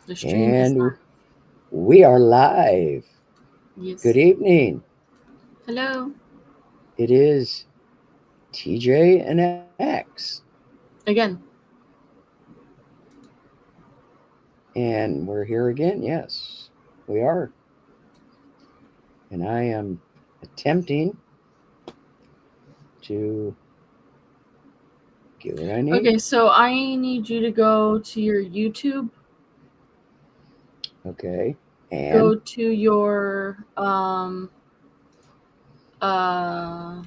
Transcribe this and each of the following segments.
The stream is And live. we are live. Yes. Good evening. Hello. It is TJ and X. Again. And we're here again. Yes, we are. And I am attempting to get what I need. Okay, so I need you to go to your YouTube. Okay. And Go to your uh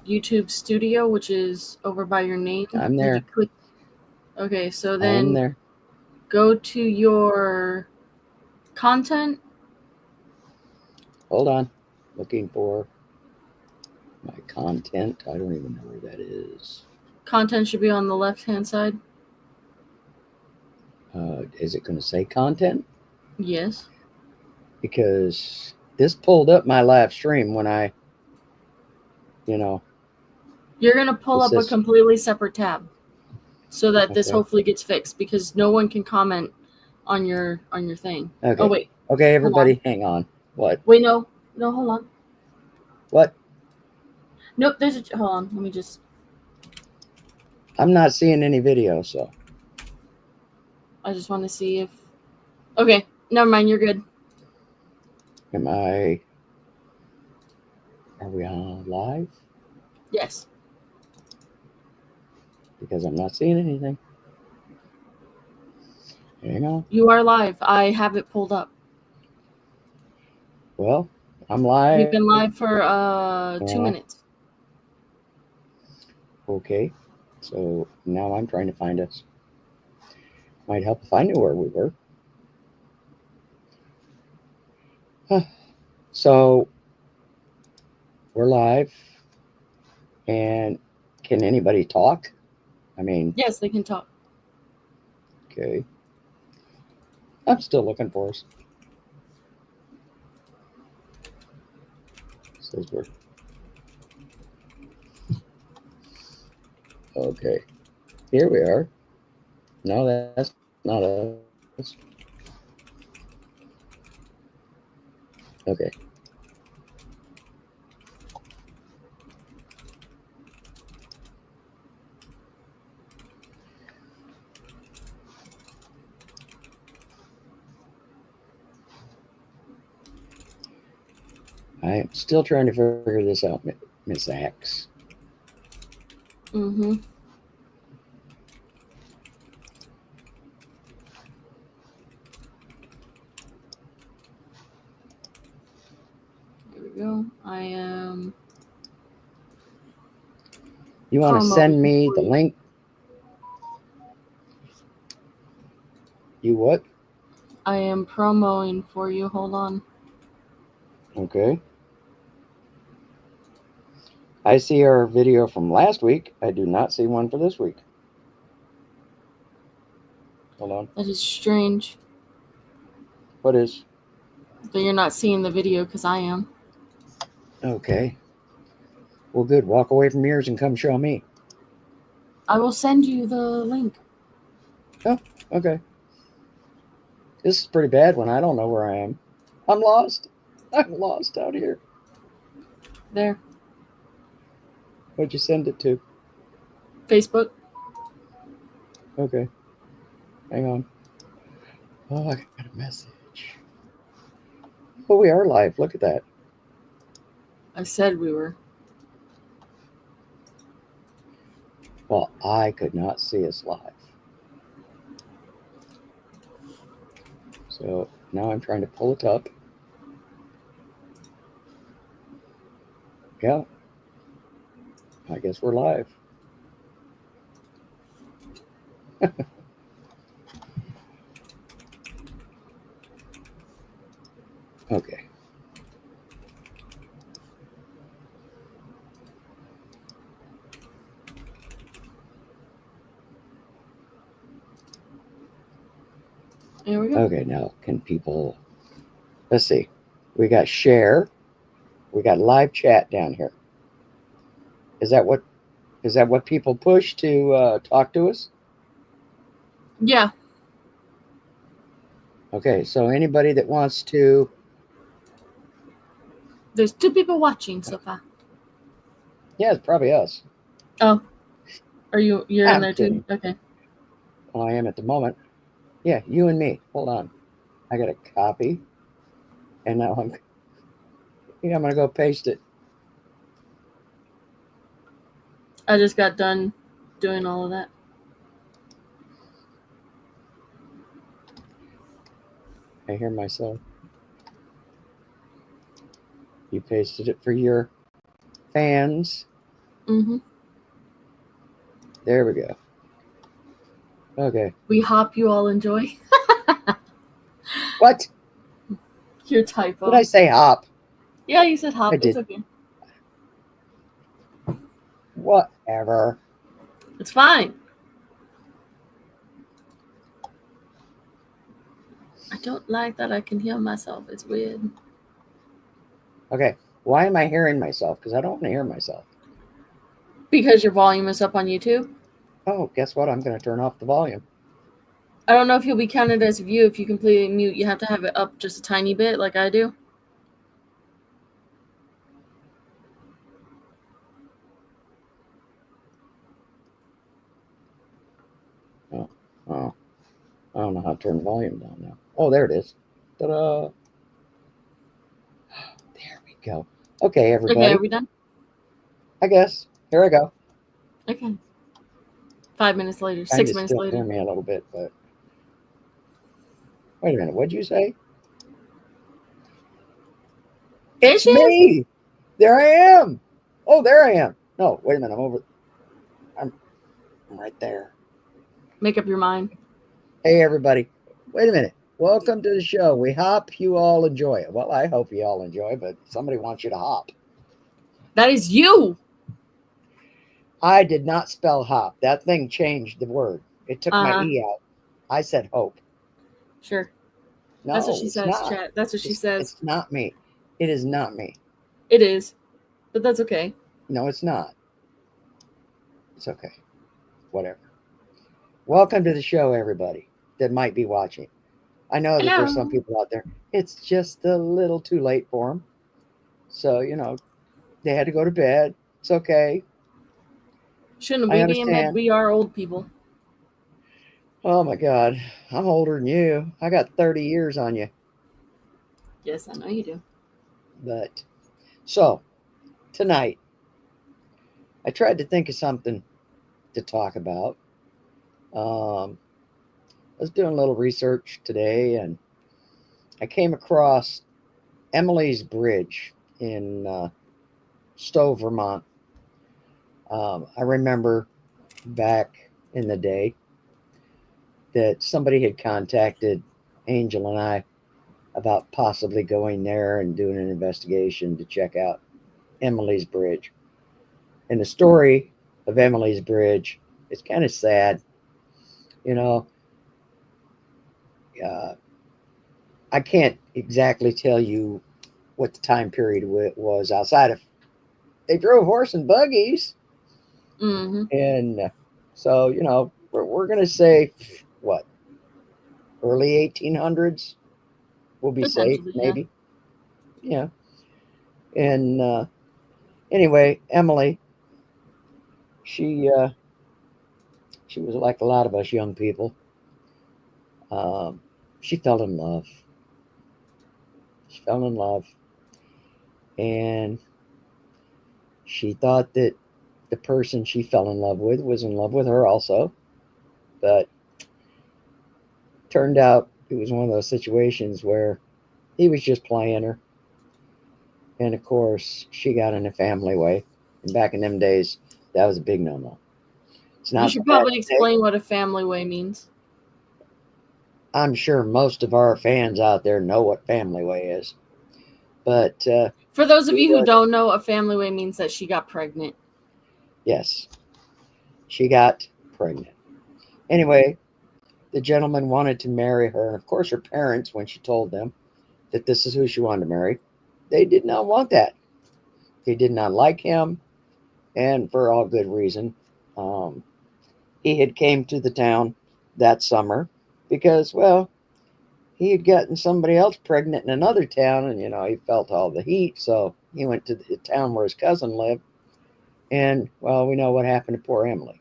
YouTube studio, which is over by your name. I'm Did you there. click? Okay, so I am then there. go to your content. Hold on. Looking for my content. I don't even know where that is. Content should be on the left hand side. Is it going to say content? Yes. Because this pulled up my live stream when I, you know, You're gonna pull it up a says, completely separate tab so that this okay. hopefully gets fixed because no one can comment on your thing. Oh Okay. wait, Okay, hold on. everybody, hang on. What? Wait, no, hold on. What? Nope, there's a hold on. Let me just. I'm not seeing any video, so I just want to see if. Okay, never mind. You're good. am I? Are we on live? Yes, Because I'm not seeing anything. Hang on. you are live. I have it pulled up. Well, I'm live. We've been live for Uh, 2 minutes. okay. So now I'm trying to find us. Might help if I knew where we were. Huh. So we're live, and can anybody talk? I mean, Yes, they can talk. okay. I'm still looking for us. Says we're okay. Here we are. No, that's not us. Okay. I am still trying to figure this out, Miss X. Mm-hmm. Here we go. I am You want to send promoting me for the you. link? You what? I am promoting for you. Hold on. Okay. I see our video from last week. I do not see one for this week. Hold on. That is strange What is? that you're not seeing the video because I am. Okay. Well, good. Walk away from yours and come show me. I will send you the link. Oh, okay. This is pretty bad when I don't know where I am. I'm lost. I'm lost out here. There. What'd you send it to? Facebook. Okay. Hang on. Oh, I got a message. Oh, we are live. Look at that. I said we were. Well, I could not see us live. So now I'm trying to pull it up. Yeah, I guess we're live. Okay. There we go. Okay, now can people, let's see. We got share. We got live chat down here. Is that what people push to talk to us? Yeah. Okay, so anybody that wants to, There's 2 people watching so far. yeah, it's probably us. Oh, you're in I'm there too? kidding. Okay. Well, I am at the moment. Yeah, you and me. Hold on. I got a copy, and now I'm gonna go paste it. I just got done doing all of that. I hear myself. You pasted it for your fans. Mm-hmm. There we go. Okay. We hop you all enjoy. What? Your typo. Did I say hop? Yeah, you said hop. I It's did. okay. Whatever. It's fine. I don't like that I can hear myself. It's weird. Okay. Why am I hearing myself? Because I don't want to hear myself. Because your volume is up on YouTube. Oh, guess what? I'm going to turn off the volume. I don't know if you'll be counted as a view if you completely mute. You have to have it up just a tiny bit, like I do. Oh, oh. I don't know how to turn the volume down now. Oh, there it is. Ta-da. There we go. Okay, Okay, are everybody. we done? I guess. Here I go. Okay. 5 minutes later, Kind 6 of minutes still hear later. me a little bit, but wait a minute. What'd you say? There It's she is. me. There I am. Oh, there I am. No, wait a minute. I'm, I'm right there. Make up your mind. Hey, everybody. Wait a minute. Welcome to the show. We hope you all enjoy it. Well, I hope you all enjoy, but somebody wants you to hop. That is you. I did not spell hop. That thing changed the word. It took my Uh-huh. E out. I said hope. Sure. That's what No, she it's says, not. chat. That's what she says. It's not me. It is not me. It is. But that's okay. No, it's not. It's okay. Whatever. Welcome to the show, everybody that might be watching. I know that there's some Hello. people out there. It's just a little too late for them. So, they had to go to bed. It's okay. Shouldn't I we be in bed? understand. We are old people. Oh my God. I'm older than you. I got 30 years on you. Yes, I know you do. But so tonight, I tried to think of something to talk about. I was doing a little research today and I came across Emily's Bridge in Stowe, Vermont. I remember back in the day that somebody had contacted Angel and I about possibly going there and doing an investigation to check out Emily's Bridge. And the story of Emily's Bridge is kind of sad. You know, uh, I can't exactly tell you what the time period was outside of they drove horse and buggies. Mm-hmm. And so, we're going to say what, early 1800s will be safe, Potentially, yeah. maybe. Yeah. And anyway, Emily, she she was like a lot of us young people. Um, she fell in love. She fell in love, and she thought that the person she fell in love with was in love with her also. But turned out it was one of those situations where he was just playing her. And of course, she got in a family way. And back in them days, that was a big no no. It's You not so should bad probably today. explain what a family way means. I'm sure most of our fans out there know what family way is. But For those of she you who was, don't know, a family way means that she got pregnant. yes, she got pregnant. Anyway, the gentleman wanted to marry her. And of course, her parents, when she told them that this is who she wanted to marry, they did not want that. They did not like him, and for all good reason. Um, he had came to the town that summer because, well, he had gotten somebody else pregnant in another town, and he felt all the heat, so he went to the town where his cousin lived. And well, we know what happened to poor Emily.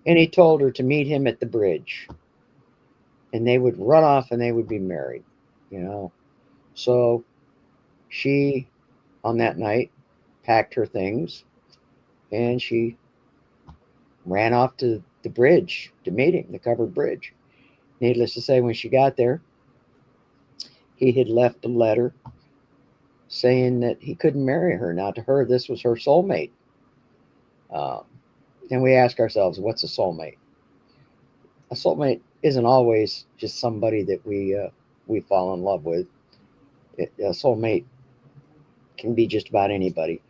And he told her to meet him at the bridge, and they would run off and they would be married. You know, so she on that night packed her things and she ran off to the bridge to meet him, the covered bridge. Needless to say, when she got there, he had left a letter saying that he couldn't marry her. Now, to her, this was her soulmate. Um, and we ask ourselves, what's a soulmate? A soulmate isn't always just somebody that we fall in love with. A soulmate can be just about anybody.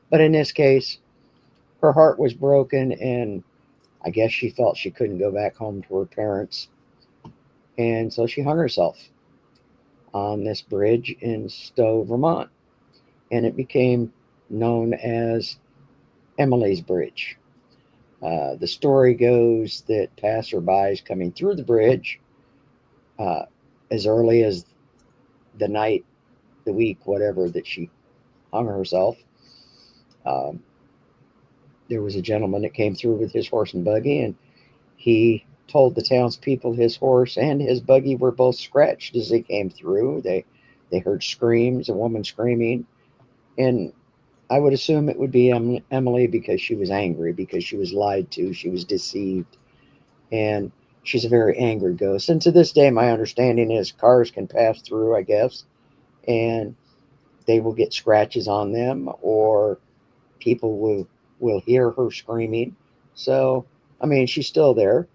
But in this case, her heart was broken, and I guess she felt she couldn't go back home to her parents. And so she hung herself on this bridge in Stowe, Vermont. And it became known as Emily's Bridge. The story goes that passerbys coming through the bridge uh, as early as the night, the week, whatever, that she hung herself, um, there was a gentleman that came through with his horse and buggy, and he told the townspeople his horse and his buggy were both scratched as they came through. They heard screams, a woman screaming, and I would assume it would be Emily because she was angry, because she was lied to, she was deceived, and she's a very angry ghost. And to this day, my understanding is cars can pass through, I guess, and they will get scratches on them, or people will hear her screaming. So, I mean, she's still there.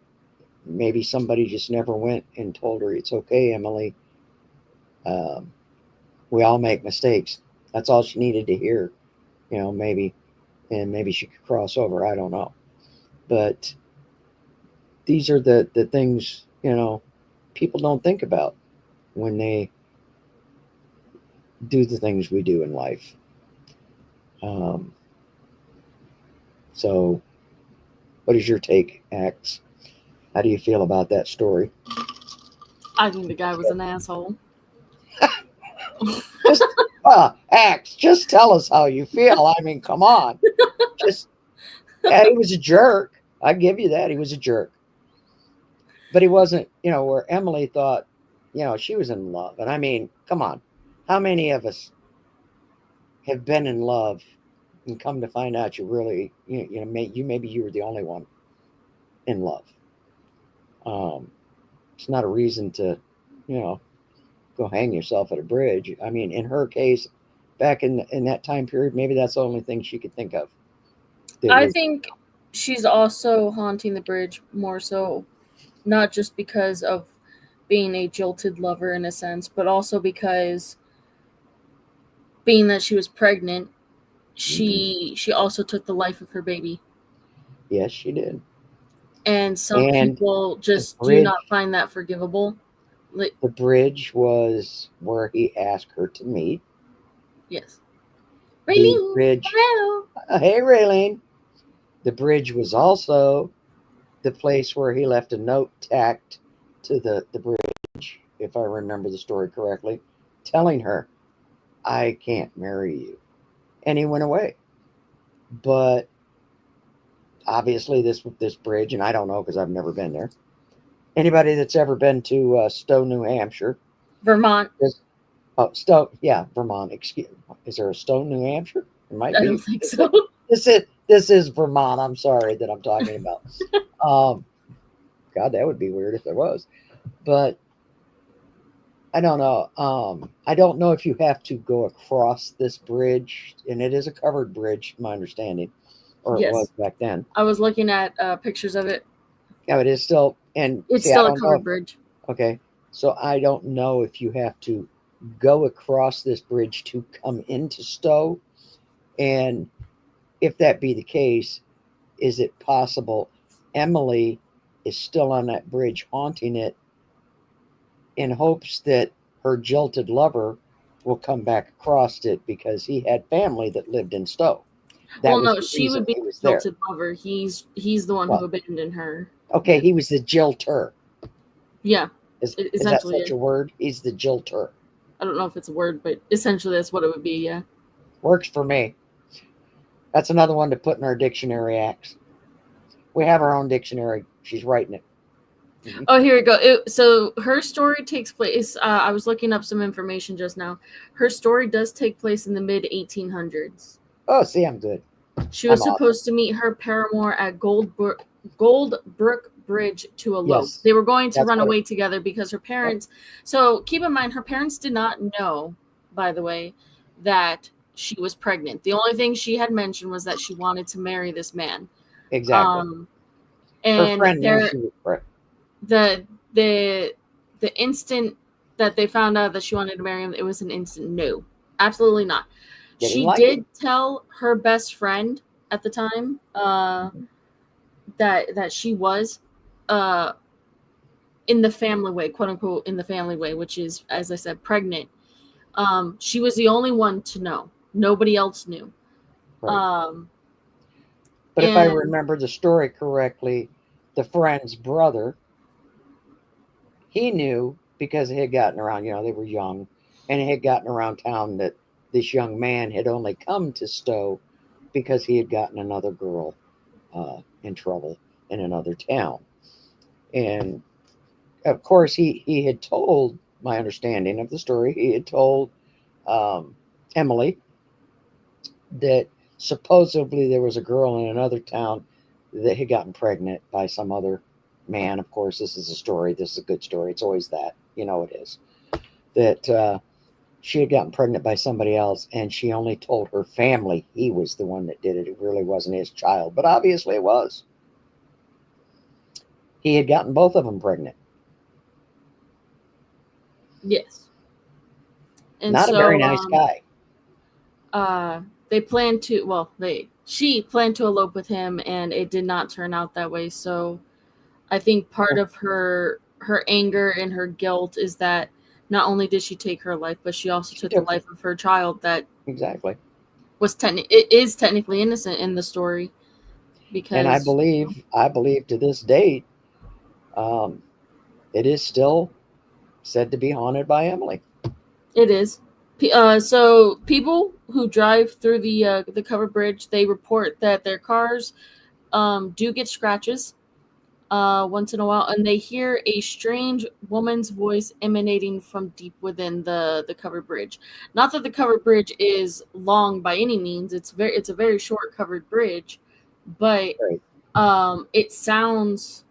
Maybe somebody just never went and told her, it's okay, Emily. Um, we all make mistakes. That's all she needed to hear, maybe, and maybe she could cross over. I don't know. But these are the things, people don't think about when they do the things we do in life. Um, so, what is your take, Axe? How do you feel about that story? I think the guy was an asshole. Just Axe, just tell us how you feel. I mean, come on. Just yeah, he was a jerk. I give you that. He was a jerk. But he wasn't, where Emily thought, she was in love. And I mean, come on. How many of us have been in love and come to find out you really, maybe you were the only one in love? Um, it's not a reason to, you know, go hang yourself at a bridge. I mean, in her case, back in that time period, maybe that's the only thing she could think of. That I was think she's also haunting the bridge more so, not just because of being a jilted lover in a sense, but also because being that she was pregnant, mhm. she also took the life of her baby. Yes, she did. And some And people the just do not bridge, find that forgivable. Like, the bridge was where he asked her to meet. yes. The Raylene, bridge, hello. hey Raylene. The bridge was also the place where he left a note tacked to the bridge, if I remember the story correctly, telling her, I can't marry you. And he went away. But obviously, this bridge, and I don't know because I've never been there. Anybody that's ever been to Stowe, New Hampshire, Vermont. is, oh, Stowe, yeah, Vermont. Excuse, is there a Stowe, New Hampshire? It might I don't be. think so. This is Vermont. I'm sorry that I'm talking about. Um, God, that would be weird if there was. But I don't know. I don't know if you have to go across this bridge, and it is a covered bridge, my understanding, or it was Yes. back then. I was looking at pictures of it. Yeah, it is still. And It's see, I still a don't know. covered bridge. Okay, so I don't know if you have to go across this bridge to come into Stowe, and if that be the case, is it possible Emily is still on that bridge haunting it in hopes that her jilted lover will come back across it because he had family that lived in Stowe. That Well, was no, the she reason would be he was the there. jilted lover. He's the one who Well, abandoned her. okay, he was the jilter. Yeah. Is that Essentially, such a word? He's the jilter. I don't know if it's a word, but essentially that's what it would be. Yeah. Works for me. That's another one to put in our dictionary acts. We have our own dictionary. She's writing it. Mhm. Oh, here we go. So her story takes place. I was looking up some information just now. Her story does take place in the mid 1800s. Oh, see, I'm good. She I'm was awesome. supposed to meet her paramour at Goldbrook Bridge to elope. Yes, They were going to that's run what it. away together because her Yep, parents. So keep in mind, her parents did not know, by the way, that she was pregnant. The only thing she had mentioned was that she wanted to marry this man. exactly. Um, Her and friend knew she was the the the instant that they found out that she wanted to marry him, it was an instant no, absolutely not. didn't She like it. did tell her best friend at the time that she was uh, in the family way, quote unquote, in the family way, which is, as I said, pregnant. She was the only one to know. Nobody else knew. Right. Um, But if I and remember the story correctly, the friend's brother, he knew because it had gotten around, they were young, and it had gotten around town that this young man had only come to Stowe because he had gotten another girl in trouble in another town. And of course, he had told, my understanding of the story, he had told um, Emily that supposedly there was a girl in another town that had gotten pregnant by some other man. Of course, this is a story. This is a good story. It's always that. You know it is. That she had gotten pregnant by somebody else, and she only told her family he was the one that did it. It really wasn't his child, but obviously it was. He had gotten both of them pregnant. yes, and Not a very so nice guy. uh, they planned to. Well, they she planned to elope with him, and it did not turn out that way. So I think part of her anger and her guilt is that not only did she take her life, but she also She took the took life of her child that exactly. it is technically innocent in the story And I because believe, I believe to this date, um, it is still said to be haunted by Emily. it is. So people who drive through the covered bridge, they report that their cars do get scratches once in a while, and they hear a strange woman's voice emanating from deep within the covered bridge. Not that the covered bridge is long by any means; it's a very short covered bridge, but Right. it sounds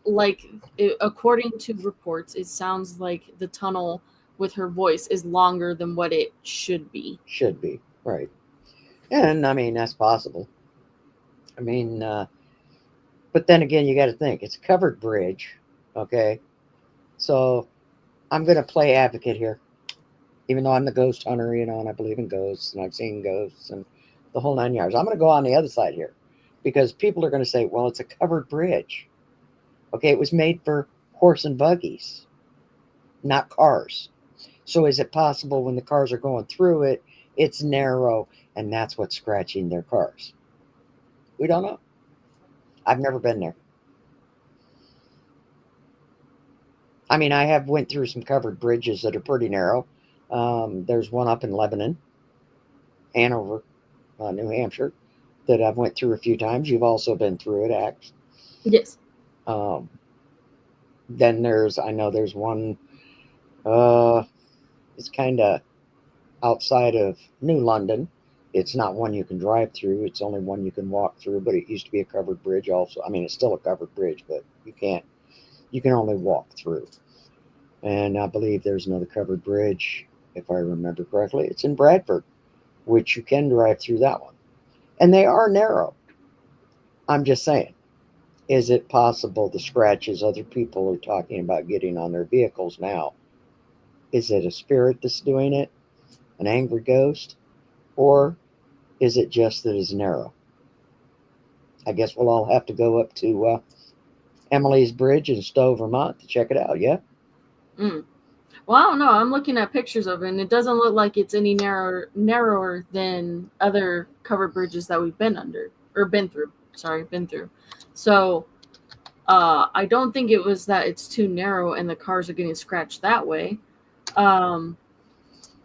like, according to reports, it sounds like the tunnel with her voice is longer than what it should be. Should be. Right. And I mean, that's possible. I mean, but then again, you got to think it's a covered bridge. Okay. So I'm going to play advocate here, even though I'm the ghost hunter, and I believe in ghosts and I've seen ghosts and the whole 9 yards. I'm going to go on the other side here because people are going to say, well, it's a covered bridge. Okay. It was made for horse and buggies, not cars. So is it possible when the cars are going through it, it's narrow and that's what's scratching their cars? We don't know. I've never been there. I mean, I have went through some covered bridges that are pretty narrow. There's one up in Lebanon, Hanover, New Hampshire, that I've went through a few times. You've also been through it, Axe. Yes. Um, then I know there's one. Uh, it's kind of outside of New London. It's not one you can drive through. It's only one you can walk through. But it used to be a covered bridge. Also, I mean, it's still a covered bridge, but you can't. You can only walk through. And I believe there's another covered bridge, if I remember correctly. It's in Bradford, which you can drive through that one. And they are narrow. I'm just saying, is it possible the scratches other people are talking about getting on their vehicles now? Is it a spirit that's doing it, an angry ghost, or is it just that it's narrow? I guess we'll all have to go up to Emily's Bridge in Stowe, Vermont to check it out, yeah? Mm. Well, I don't know. I'm looking at pictures of it, and it doesn't look like it's any narrower than other covered bridges that we've been under or been through. Sorry, been through. So I don't think it was that it's too narrow and the cars are getting scratched that way. Um,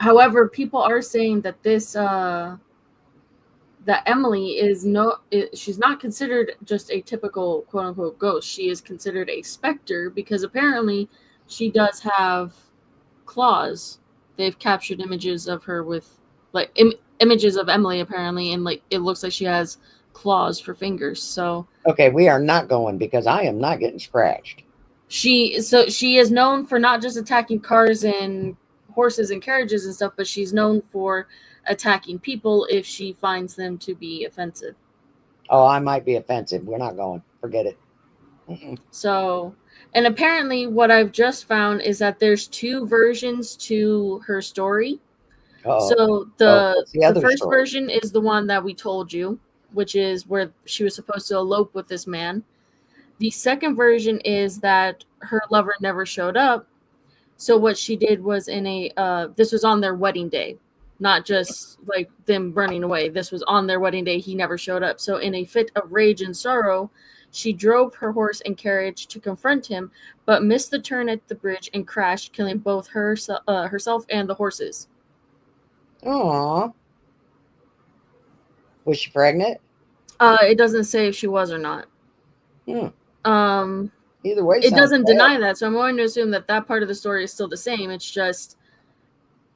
However, people are saying that that Emily is she's not considered just a typical quote unquote ghost. She is considered a specter because apparently she does have claws. They've captured images of her with like images of Emily apparently, and like it looks like she has claws for fingers. So Okay, we are not going because I am not getting scratched. she is known for not just attacking cars and horses and carriages and stuff, but she's known for attacking people if she finds them to be offensive. Oh, I might be offensive. We're not going. Forget it. Mm-mm. So, and apparently, what I've just found is that there's two versions to her story. Oh, So oh, the what's the the other first story? version is the one that we told you, which is where she was supposed to elope with this man. The second version is that her lover never showed up. So what she did was in a this was on their wedding day, not just like them running away. This was on their wedding day. He never showed up. So in a fit of rage and sorrow, she drove her horse and carriage to confront him, but missed the turn at the bridge and crashed, killing both herself and the horses. Aw, was she pregnant? It doesn't say if she was or not. Hmm. Um, Either way, it sounds doesn't bad. deny that, so I'm going to assume that that part of the story is still the same. It's just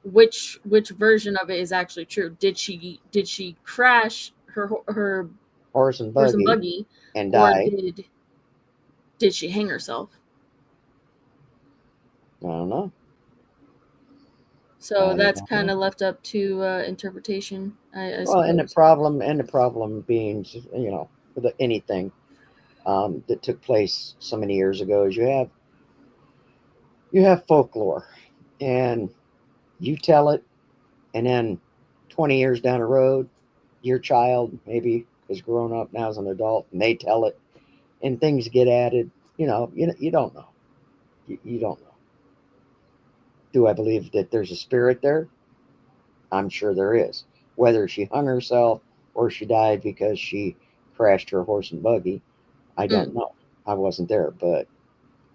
which version of it is actually true. Did she crash her Horse and horse and buggy buggy, and or die. did she hang herself? I don't know. So I that's don't kind know. of left up to interpretation, I Well, suppose. and the problem being, with anything that took place so many years ago is you have folklore, and you tell it, and then 20 years down the road, your child maybe is grown up now as an adult, and they tell it, and things get added. You don't know. You don't know. Do I believe that there's a spirit there? I'm sure there is. Whether she hung herself or she died because she crashed her horse and buggy, I don't Mm, know. I wasn't there, but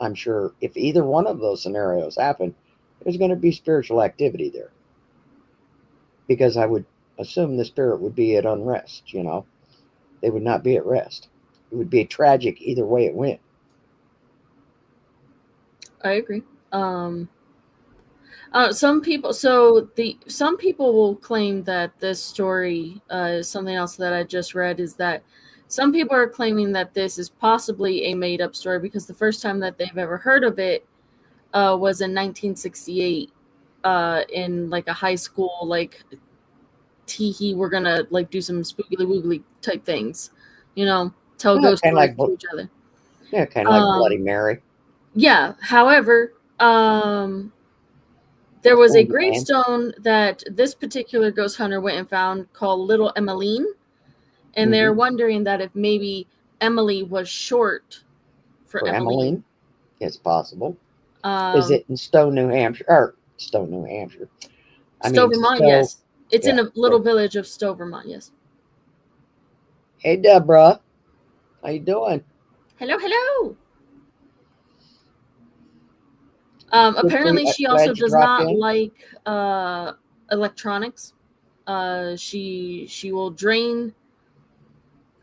I'm sure if either one of those scenarios happened, there's going to be spiritual activity there because I would assume the spirit would be at unrest. They would not be at rest. It would be tragic either way it went. I agree. Um, some people will claim that this story is something else that I just read is that some people are claiming that this is possibly a made up story because the first time that they've ever heard of it was in 1968 in like a high school like teehee. We're gonna like do some spookily woogly type things, tell Yeah, ghost stories to each other. kind of like Bloody Um, Mary yeah. However, there or was a Candyman gravestone that this particular ghost hunter went and found called Little Emmeline, and they're hmm wondering that if maybe Emily was short for for Emmeline. Emmeline. It's possible. Is Um, it in Stowe, New Hampshire? Or Stowe, New Hampshire. I Stowe, mean, Vermont, Stowe. yes. It's Yeah. in a little village of Stowe, Vermont, yes. Hey, Deborah. How you doing? Hello, hello. Apparently, she also Glad you does dropped not in. like electronics. She will drain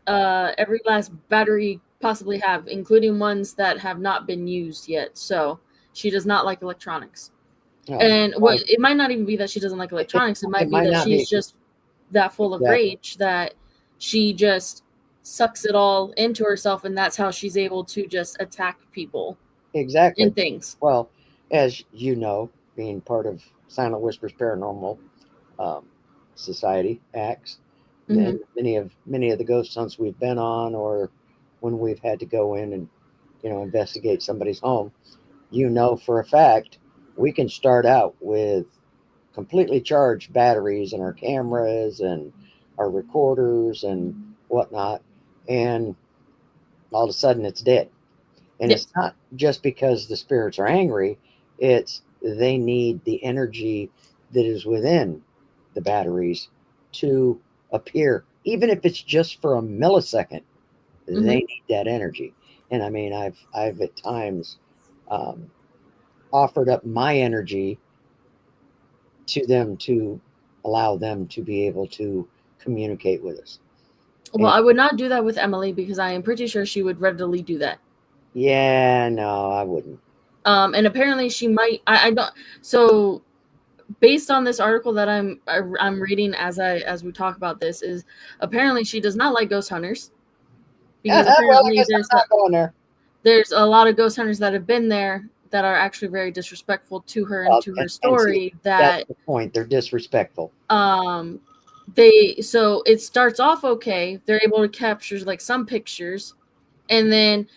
every last battery possibly have, including ones that have not been used yet. So she does not like electronics. Oh, And what well, it might not even be that she doesn't like electronics. It it might be might that not she's be just that full of exactly. rage that she just sucks it all into herself, and that's how she's able to just attack people Exactly. and things. Well, as you know, being part of Silent Whispers Paranormal um, Society acts, Hmm. and many of the ghost hunts we've been on, or when we've had to go in and investigate somebody's home, for a fact we can start out with completely charged batteries in our cameras and our recorders and whatnot, and all of a sudden it's dead. And Yeah. it's not just because the spirits are angry, it's they need the energy that is within the batteries to appear. Even if it's just for a millisecond, Hmm. they need that energy. And I mean, I've at times um, offered up my energy to them to allow them to be able to communicate with us. Well, And I would not do that with Emily because I am pretty sure she would readily do that. yeah, no, I wouldn't. And apparently she might. I don't. So based on this article that I'm reading as we talk about this, is apparently she does not like ghost hunters because Well, I apparently guess I'm not going there. there's a lot of ghost hunters that have been there that are actually very disrespectful to her and Well, to her and see, story. that's That the point. They're disrespectful. um they so it starts off okay. They're able to capture like some pictures, and then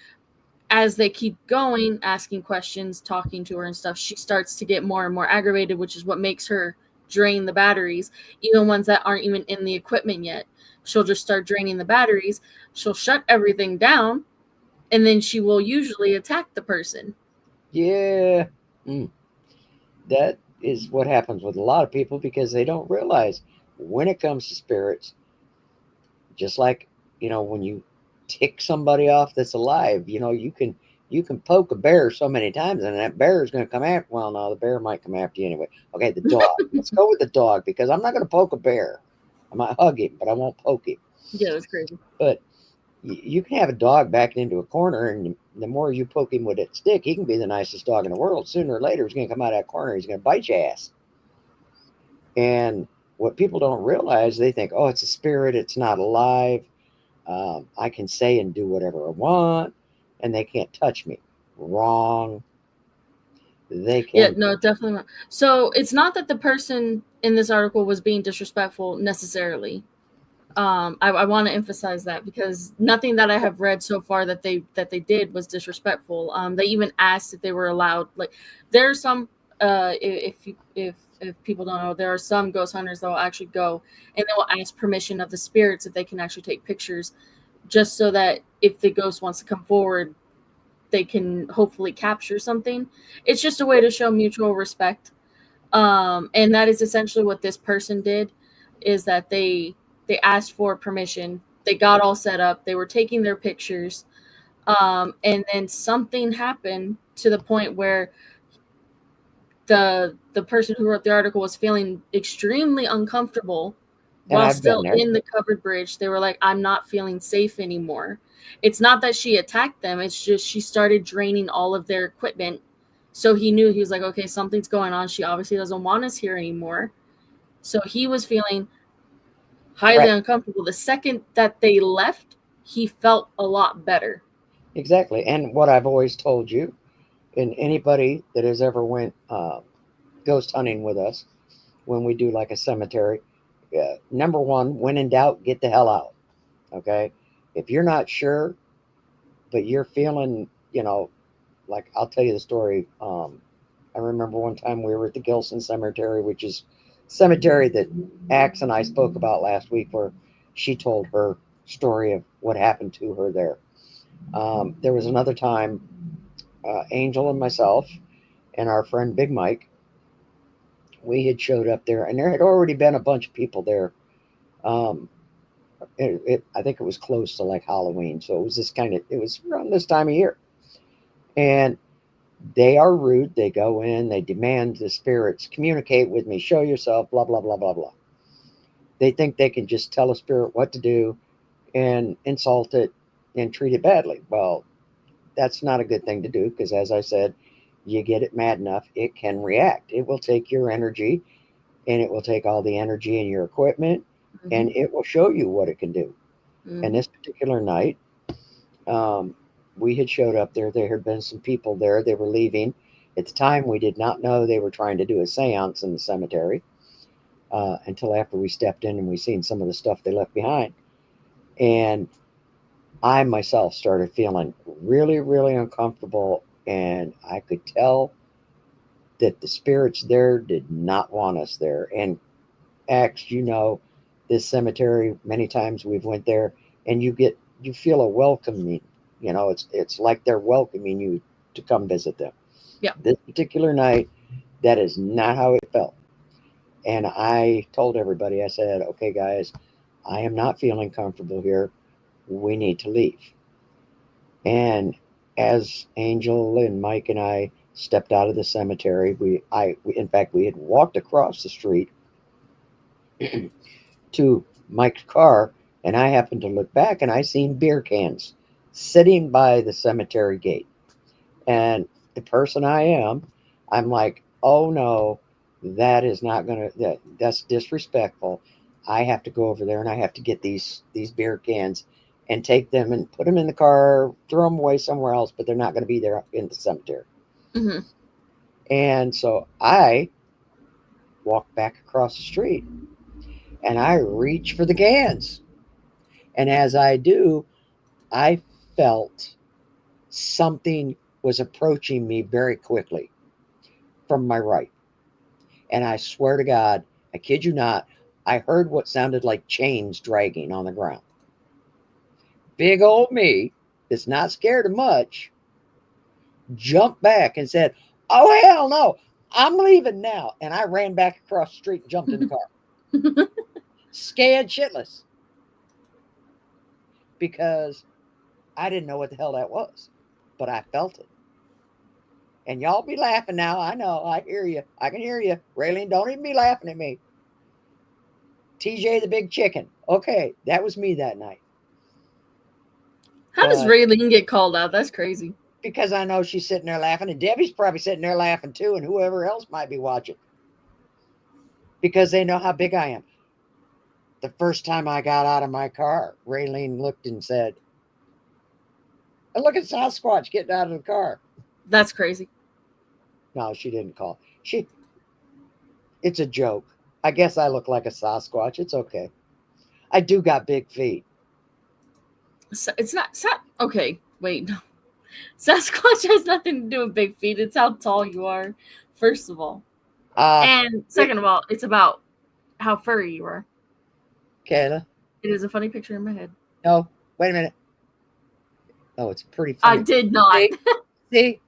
as they keep going, asking questions, talking to her and stuff, she starts to get more and more aggravated, which is what makes her drain the batteries, even ones that aren't even in the equipment yet. She'll just start draining the batteries. She'll shut everything down, and then she will usually attack the person. Yeah, mm, that is what happens with a lot of people because they don't realize when it comes to spirits, just like when you tick somebody off that's alive, you can poke a bear so many times and that bear is going to come after. Well, no, the bear might come after you anyway. Okay, the dog. Let's go with the dog because I'm not going to poke a bear. I might hug him, but I won't poke him. Yeah, that's crazy. But you can have a dog backed into a corner, and the more you poke him with that stick, he can be the nicest dog in the world. Sooner or later, he's going to come out of that corner. He's going to bite your ass. And what people don't realize, they think, oh, it's a spirit. It's not alive. I can say and do whatever I want, and they can't touch me. Wrong. They Yeah, can. no, definitely not. So it's not that the person in this article was being disrespectful necessarily. I want to emphasize that because nothing that I have read so far that they did was disrespectful. They even asked if they were allowed. Like, there are some. If people don't know, there are some ghost hunters that will actually go and they will ask permission of the spirits if they can actually take pictures, just so that if the ghost wants to come forward, they can hopefully capture something. It's just a way to show mutual respect. And that is essentially what this person did, is that they asked for permission, they got all set up, they were taking their pictures, and then something happened to the point where the person who wrote the article was feeling extremely uncomfortable And while I've been still there. in the covered bridge. They were like, I'm not feeling safe anymore. It's not that she attacked them, it's just she started draining all of their equipment. So he knew, he was like, okay, something's going on. She obviously doesn't want us here anymore. So he was feeling highly Right. uncomfortable. The second that they left, he felt a lot better. Exactly. And what I've always told you, and anybody that has ever went ghost hunting with us, when we do like a cemetery, number one, when in doubt, get the hell out. Okay. If you're not sure, but you're feeling, like I'll tell you the story. I remember one time we were at the Gilson Cemetery, which is cemetery that Axe and I spoke about last week, where she told her story of what happened to her there. There was another time, Angel and myself and our friend Big Mike, we had showed up there, and there had already been a bunch of people there. Um, I think it was close to like Halloween, so it was it was around this time of year, and they are rude. They go in, they demand the spirits communicate with me, show yourself, blah, blah, blah, blah, blah. They think they can just tell a spirit what to do and insult it and treat it badly. Well, that's not a good thing to do because, as I said, you get it mad enough, it can react. It will take your energy and it will take all the energy in your equipment Mm-hmm. and it will show you what it can do. And Mm-hmm. this particular night, um, we had showed up there. There had been some people there. They were leaving. At the time, we did not know they were trying to do a seance in the cemetery until after we stepped in and we seen some of the stuff they left behind. And I myself started feeling really, really uncomfortable. And I could tell that the spirits there did not want us there. And Axe, this cemetery, many times we've went there and you feel a welcoming. It's like they're welcoming you to come visit them. Yeah. This particular night, that is not how it felt. And I told everybody, I said, okay, guys, I am not feeling comfortable here. We need to leave. And as Angel and Mike and I stepped out of the cemetery, in fact, we had walked across the street to Mike's car, and I happened to look back and I seen beer cans sitting by the cemetery gate. And the person I am, I'm like, oh no, that is not gonna that's disrespectful. I have to go over there and I have to get these beer cans and take them and put them in the car, throw them away somewhere else, but they're not going to be there in the cemetery. Mm-hmm. And so I walked back across the street and I reach for the cans. And as I do, I felt something was approaching me very quickly from my right. And I swear to God, I kid you not, I heard what sounded like chains dragging on the ground. Big old me, that's not scared of much, jumped back and said, oh, hell no, I'm leaving now. And I ran back across the street and jumped in the car. Scared shitless. Because I didn't know what the hell that was, but I felt it. And y'all be laughing now. I know. I hear you. I can hear you. Raylene, don't even be laughing at me. TJ the Big Chicken. Okay, that was me that night. How does But Raylene get called out? That's crazy. because I know she's sitting there laughing, and Debbie's probably sitting there laughing too, and whoever else might be watching. Because they know how big I am. The first time I got out of my car, Raylene looked and said, look at Sasquatch getting out of the car. That's crazy. No, she didn't call. It's a joke. I guess I look like a Sasquatch. It's okay. I do got big feet. It's not. Okay, wait. No. Sasquatch has nothing to do with big feet. It's how tall you are, first of all. Uh, And second of all, it's about how furry you are. Kayla, It is a funny picture in my head. no, wait a minute. Oh, it's pretty I funny. did not. See.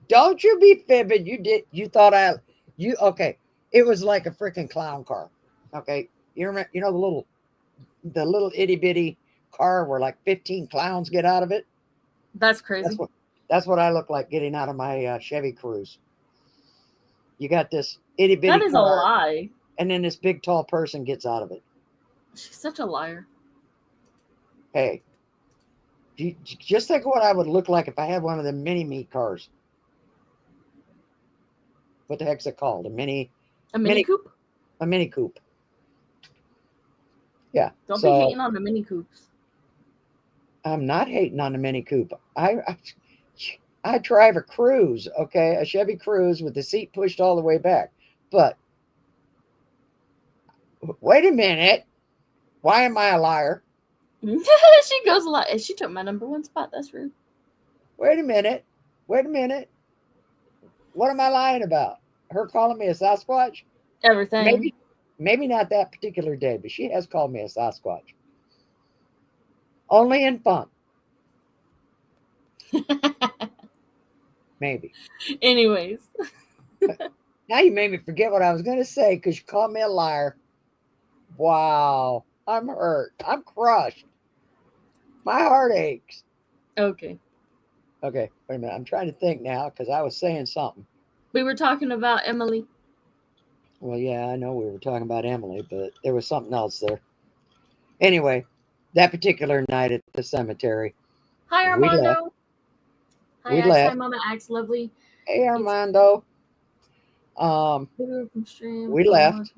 Don't you be fibbing. You thought okay. It was like a freaking clown car. Okay. You remember, the little itty bitty car where like 15 clowns get out of it? That's crazy. That's what I look like getting out of my Chevy Cruze. You got this itty bitty That is car, a lie. and then this big tall person gets out of it. She's such a liar. Hey, just think of what I would look like if I had one of the mini me cars. What the heck's it called? A mini coupe? A mini coupe. Yeah. Don't be hating on the mini coupes. I'm not hating on the mini coupe. I drive a Cruze, okay, a Chevy Cruze with the seat pushed all the way back. But wait a minute. Why am I a liar? She goes a lot. She took my number one spot. That's rude. Wait a minute. What am I lying about? Her calling me a Sasquatch? Everything. Maybe not that particular day, but she has called me a Sasquatch. Only in fun. Maybe. Anyways. Now you made me forget what I was going to say because you called me a liar. Wow. I'm hurt. I'm crushed. My heart aches. Okay. Okay, wait a minute. I'm trying to think now because I was saying something. We were talking about Emily. Well, yeah, I know we were talking about Emily, but there was something else there. Anyway, that particular night at the cemetery, Hi, we left. Armando. Hi, We Axe. Hi, left. Mama Axe. Lovely. Hey, Armando. We left,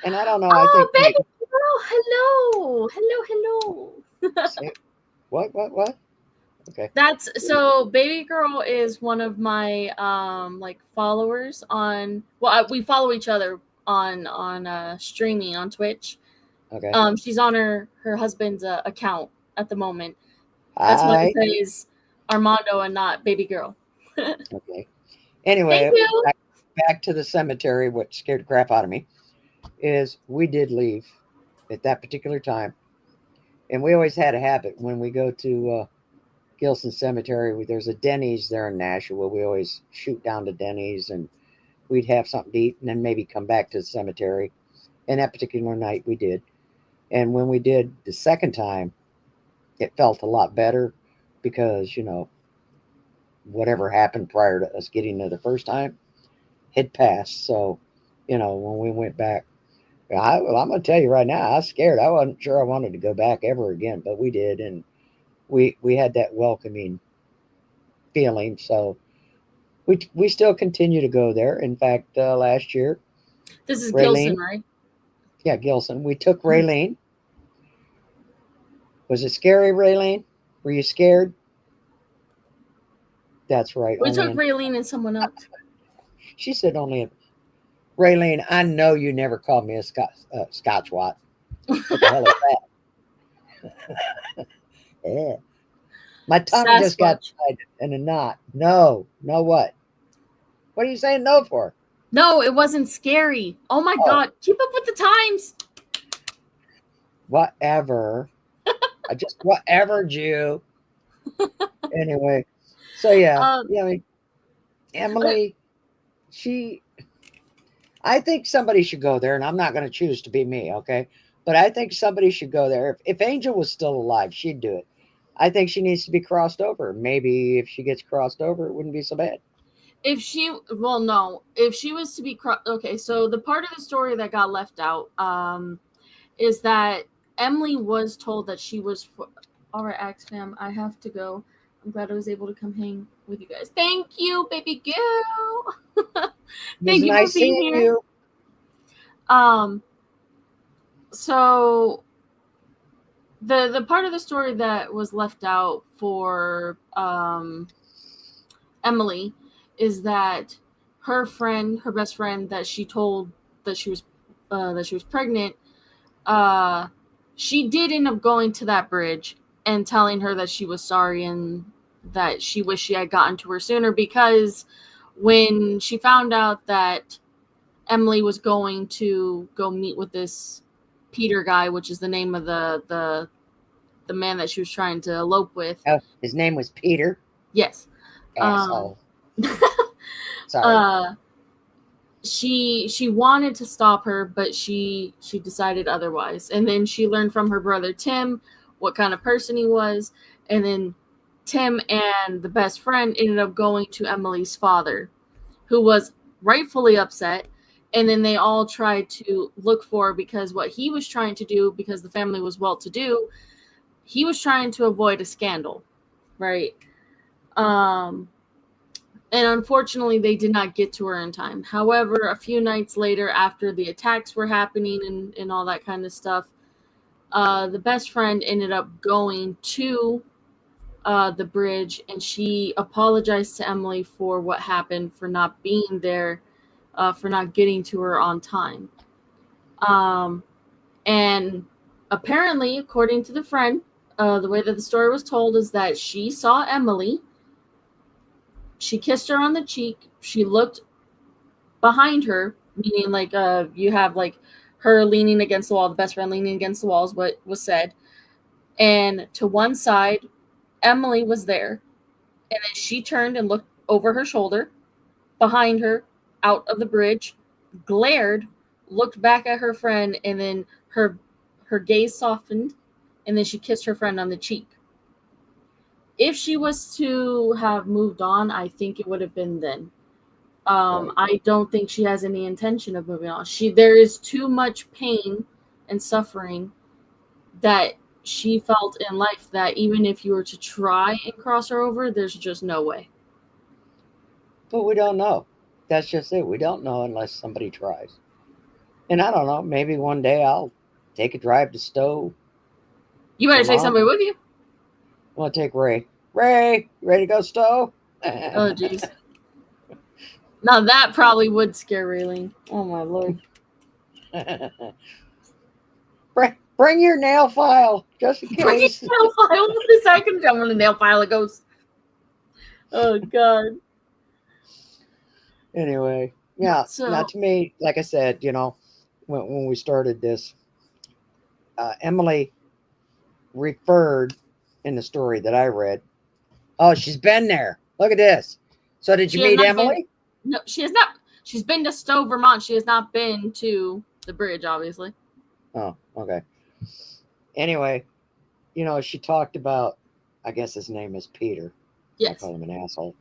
and I don't know. I Oh, think baby Mike. girl. Hello. What? Okay. That's so baby girl is one of my like followers on we follow each other on streaming on Twitch. Okay. She's on her husband's account at the moment. That's why Hi. it says Armando and not baby girl. Okay. Anyway, Thank you. back to the cemetery. What scared the crap out of me is we did leave at that particular time, and we always had a habit when we go to Gilson Cemetery. There's a Denny's there in Nashua. We always shoot down to Denny's, and we'd have something to eat, and then maybe come back to the cemetery. And that particular night, we did. And when we did the second time, it felt a lot better because whatever happened prior to us getting there the first time had passed. So, when we went back, I'm going to tell you right now, I was scared. I wasn't sure I wanted to go back ever again, but we did, and we had that welcoming feeling. So we still continue to go there. In fact, last year, This is Gilson, Raylene, right? yeah, Gilson, we took Mhm. Raylene. Was it scary, Raylene? Were you scared? That's right. We Only took in, Raylene and someone else. she said only in, Raylene, I know you never called me a Scotchwat. What the hell is that? Yeah. My tongue just got Sasquatch. tied in a knot. No, no, what? What are you saying no for? No, it wasn't scary. Oh my Oh, god, keep up with the times. whatever. I just whatever, Jew. Anyway, so yeah, Um, yeah. I mean, okay, Emily, she. I think somebody should go there, and I'm not going to choose to be me, okay? But I think somebody should go there. If Angel was still alive, she'd do it. I think she needs to be crossed over. Maybe if she gets crossed over, it wouldn't be so bad. if she, well, no, if she was to be, okay, so the part of the story that got left out, is that Emily was told that she was. All right, Axe fam, I have to go. I'm glad I was able to come hang with you guys. Thank you, baby girl. It was Thank you for nice being seeing here. you. Um, so the part of the story that was left out for Emily is that her best friend that she told that she was pregnant, uh, she did end up going to that bridge and telling her that she was sorry and that she wished she had gotten to her sooner, because when she found out that Emily was going to go meet with this Peter guy, which is the name of the man that she was trying to elope with. Oh, his name was Peter. Yes. Um Asshole. Sorry. uh she wanted to stop her, but she decided otherwise. And then she learned from her brother Tim what kind of person he was, and then Tim and the best friend ended up going to Emily's father, who was rightfully upset. And then they all tried to look for, because what he was trying to do, because the family was well to do, he was trying to avoid a scandal, right? Um, and unfortunately, they did not get to her in time. However, a few nights later, after the attacks were happening and all that kind of stuff, the best friend ended up going to the bridge, and she apologized to Emily for what happened, for not being there, for not getting to her on time. Um, and apparently, according to the friend, the way that the story was told is that she saw Emily. She kissed her on the cheek. She looked behind her, meaning like you have like her leaning against the wall, the best friend leaning against the wall is what was said. And to one side, Emily was there. And then she turned and looked over her shoulder, behind her, out of the bridge, glared, looked back at her friend, and then her gaze softened, and then she kissed her friend on the cheek. If she was to have moved on, I think it would have been then. Right. I don't think she has any intention of moving on. There is too much pain and suffering that she felt in life, that even if you were to try and cross her over, there's just no way. But we don't know. That's just it. We don't know unless somebody tries. And I don't know. Maybe one day I'll take a drive to Stowe, You better take Vermont. somebody with you. I want to take Ray. Ray, ready to go Stowe? Oh, jeez. Now that probably would scare Raylene. Oh my lord. Bring your nail file just in Bring a case. nail file. What is that going to do? I'm going to nail file a ghost. Oh god. Anyway, yeah. Now, So to me, like I said, when we started this, Emily referred in the story that I read. Oh, she's been there. Look at this. So, did you she has meet not been. Emily? No, she has not. She's been to Stowe, Vermont. She has not been to the bridge, obviously. Oh, okay. Anyway, she talked about, I guess his name is Peter. I Yes. call him an asshole.